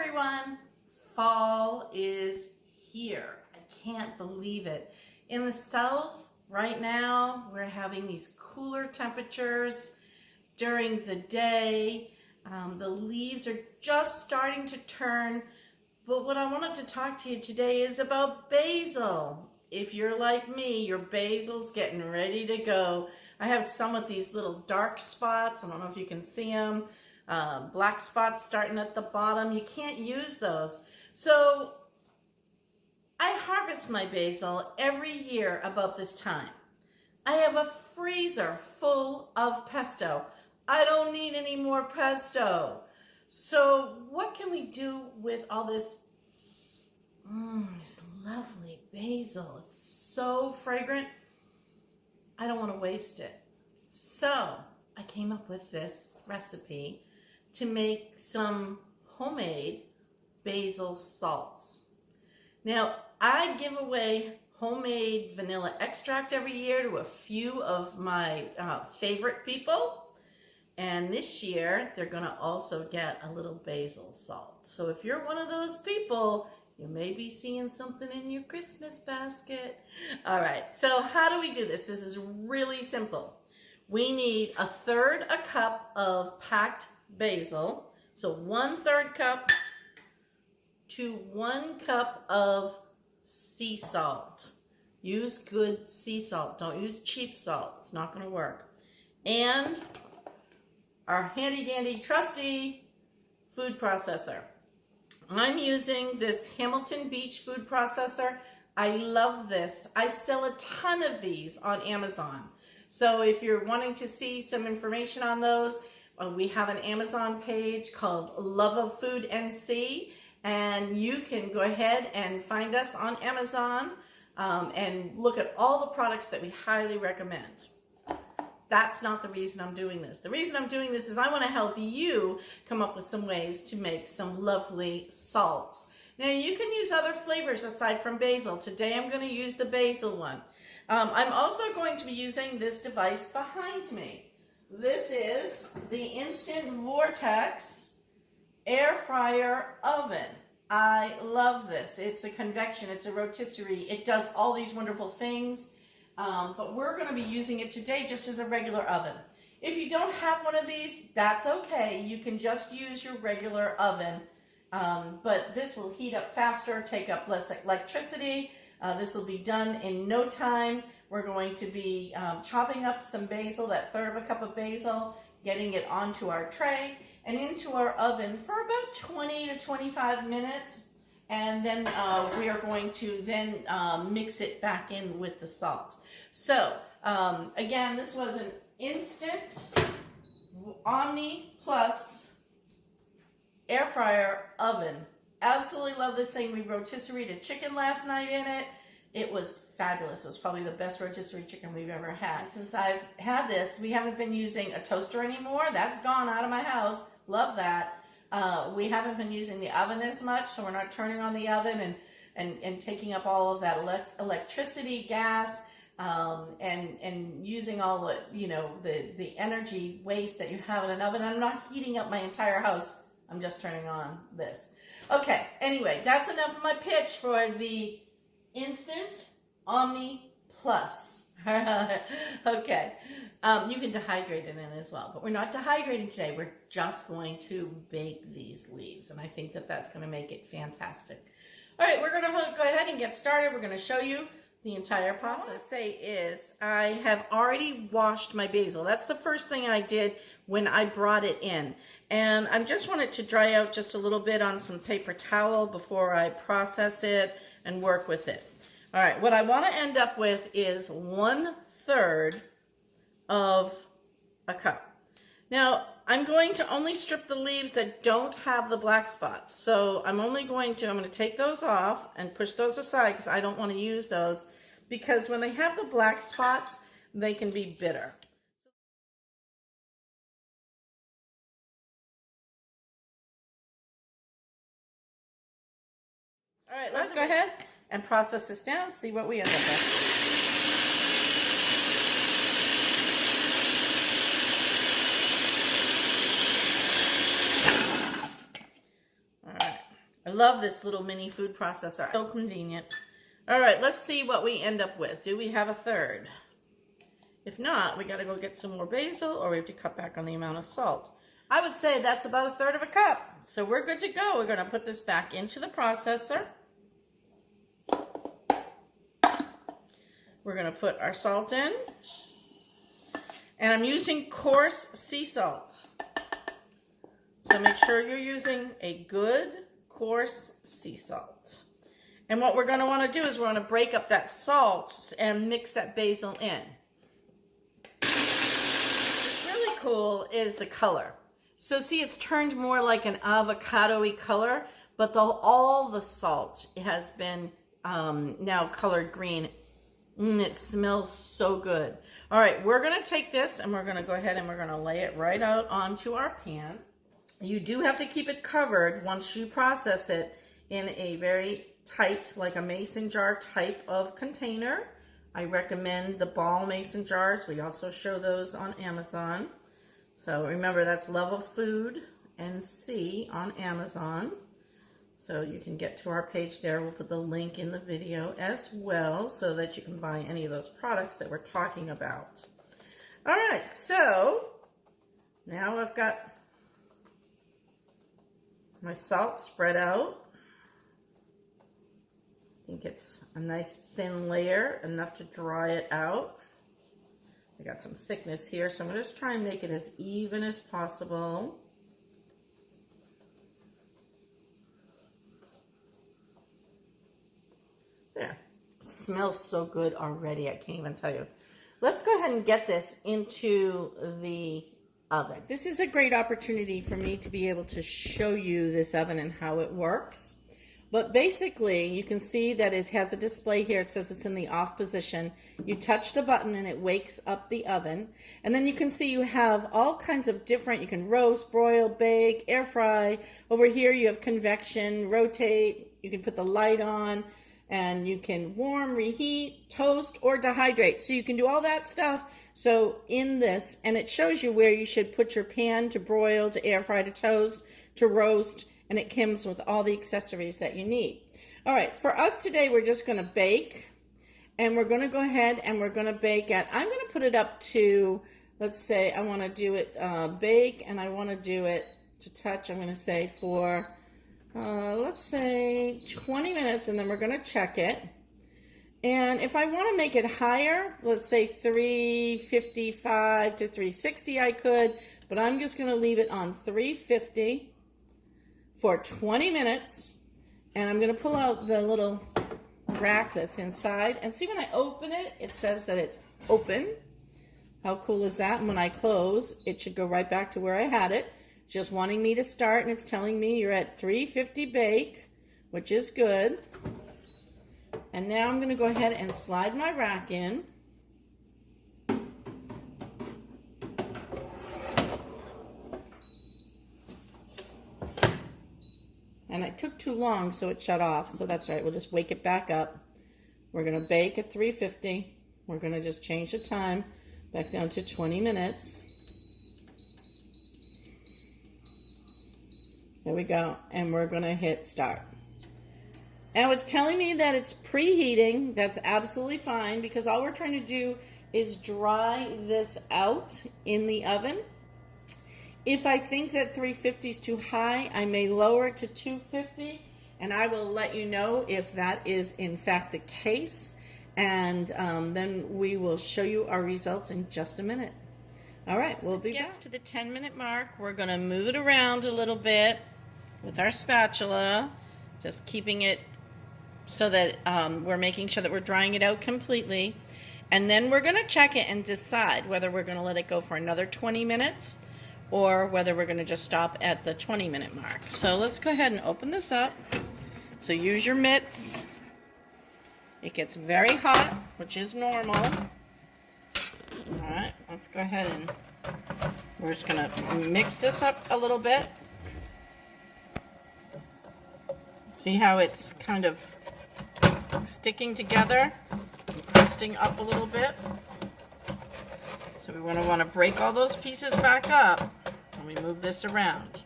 everyone. Fall is here. I can't believe it. In the south right now, we're having these cooler temperatures during the day. The leaves are just starting to turn. But what I wanted to talk to you today is about basil. If you're like me, your basil's getting ready to go. I have some with these little dark spots. I don't know if you can see them. Black spots starting at the bottom. You can't use those. So I harvest my basil every year about this time. I have a freezer full of pesto. I don't need any more pesto. So what can we do with all this lovely basil? It's so fragrant. I don't want to waste it. So I came up with this recipe to make some homemade basil salts. Now, I give away homemade vanilla extract every year to a few of my favorite people. And this year, they're going to also get a little basil salt. So if you're one of those people, you may be seeing something in your Christmas basket. All right, so how do we do this? This is really simple. We need 1/3 cup of packed basil. So 1/3 cup to 1 cup of sea salt. Use good sea salt. Don't use cheap salt. It's not going to work. And our handy dandy trusty food processor. I'm using this Hamilton Beach food processor. I love this. I sell a ton of these on Amazon. So if you're wanting to see some information on those, we have an Amazon page called Love of Food NC, and you can go ahead and find us on Amazon and look at all the products that we highly recommend. That's not the reason I'm doing this. The reason I'm doing this is I want to help you come up with some ways to make some lovely salts. Now you can use other flavors aside from basil. Today I'm going to use the basil one. I'm also going to be using this device behind me. This is the Instant Vortex Air Fryer Oven. I love this. It's a convection, it's a rotisserie. It does all these wonderful things. But we're going to be using it today just as a regular oven. If you don't have one of these, that's okay. You can just use your regular oven. But this will heat up faster, take up less electricity. This will be done in no time. We're going to be chopping up some basil, that 1/3 cup of basil, getting it onto our tray and into our oven for about 20 to 25 minutes. And then we are going to then mix it back in with the salt. So again, this was an instant Omni Plus air fryer oven. Absolutely love this thing. We rotisserie chicken last night in it. It was fabulous. It was probably the best rotisserie chicken we've ever had. Since I've had this, we haven't been using a toaster anymore. That's gone out of my house. Love that. We haven't been using the oven as much, so we're not turning on the oven and taking up all of that electricity, gas, and using all the, the energy waste that you have in an oven. I'm not heating up my entire house. I'm just turning on this. Okay, anyway, that's enough of my pitch for the Instant Omni Plus. Okay. You can dehydrate it in as well, but we're not dehydrating today. We're just going to bake these leaves, and I think that that's going to make it fantastic. All right, we're going to go ahead and get started. We're going to show you the entire process. What I want to say is I have already washed my basil. That's the first thing I did when I brought it in, and I just want it to dry out just a little bit on some paper towel before I process it and work with it. All right, what I want to end up with is 1/3 of a cup. Now, I'm going to only strip the leaves that don't have the black spots. So I'm going to take those off and push those aside because I don't want to use those, because when they have the black spots, they can be bitter. All right, let's go ahead and process this down, see what we end up with. All right. I love this little mini food processor. So convenient. All right, let's see what we end up with. Do we have a third? If not, we got to go get some more basil, or we have to cut back on the amount of salt. I would say that's about a third of a cup. So we're good to go. We're going to put this back into the processor. We're going to put our salt in. And I'm using coarse sea salt. So make sure you're using a good coarse sea salt. And what we're going to want to do is we're going to break up that salt and mix that basil in. What's really cool is the color. So see, it's turned more like an avocado-y color, but all the salt has been now colored green. It smells so good. All right, we're going to take this and we're going to go ahead and we're going to lay it right out onto our pan. You do have to keep it covered once you process it in a very tight, like a mason jar type of container. I recommend the ball mason jars. We also show those on Amazon. So remember, that's Level Food and C on Amazon. So you can get to our page there. We'll put the link in the video as well so that you can buy any of those products that we're talking about. All right, so now I've got my salt spread out. I think it's a nice thin layer, enough to dry it out. I got some thickness here, so I'm going to just try and make it as even as possible. There. It smells so good already, I can't even tell you. Let's go ahead and get this into the oven. This is a great opportunity for me to be able to show you this oven and how it works. But basically, you can see that it has a display here. It says it's in the off position. You touch the button and it wakes up the oven. And then you can see you have all kinds of different, you can roast, broil, bake, air fry. Over here you have convection, rotate. You can put the light on and you can warm, reheat, toast, or dehydrate. So you can do all that stuff. So in this, and it shows you where you should put your pan to broil, to air fry, to toast, to roast, and it comes with all the accessories that you need. All right, for us today, we're just gonna bake, and we're gonna go ahead and we're gonna bake at, I'm gonna put it up to, let's say I wanna do it bake, and I wanna do it to touch, I'm gonna say for, let's say 20 minutes, and then we're gonna check it. And if I wanna make it higher, let's say 355 to 360 I could, but I'm just gonna leave it on 350 for 20 minutes, and I'm going to pull out the little rack that's inside, and see when I open it, it says that it's open. How cool is that? And when I close, it should go right back to where I had it. It's just wanting me to start, and it's telling me you're at 350 bake, which is good. And now I'm going to go ahead and slide my rack in. And it took too long, so it shut off. So that's right, we'll just wake it back up. We're gonna bake at 350. We're gonna just change the time back down to 20 minutes. There we go, and we're gonna hit start. Now it's telling me that it's preheating. That's absolutely fine, because all we're trying to do is dry this out in the oven. If I think that 350 is too high, I may lower it to 250, and I will let you know if that is in fact the case, and then we will show you our results in just a minute. All right, we'll be back. To the 10-minute mark, we're going to move it around a little bit with our spatula, just keeping it so that we're making sure that we're drying it out completely, and then we're going to check it and decide whether we're going to let it go for another 20 minutes or whether we're going to just stop at the 20-minute mark. So let's go ahead and open this up. So use your mitts. It gets very hot, which is normal. All right, let's go ahead and we're just going to mix this up a little bit. See how it's kind of sticking together, crusting up a little bit. So we want to break all those pieces back up, and we move this around.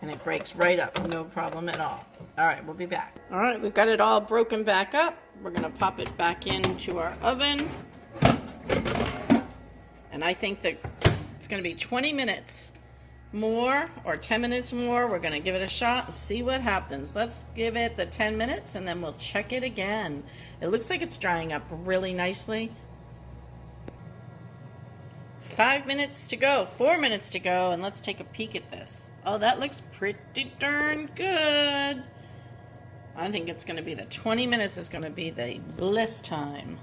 and it breaks right up, no problem at all. All right, we'll be back. All right, we've got it all broken back up. We're gonna pop it back into our oven. And I think that it's gonna be 20 minutes more or 10 minutes more. We're gonna give it a shot and see what happens. Let's give it the 10 minutes and then we'll check it again. It looks like it's drying up really nicely. 5 minutes to go, 4 minutes to go, and let's take a peek at this. Oh, that looks pretty darn good. I think it's gonna be the 20 minutes is gonna be the bliss time.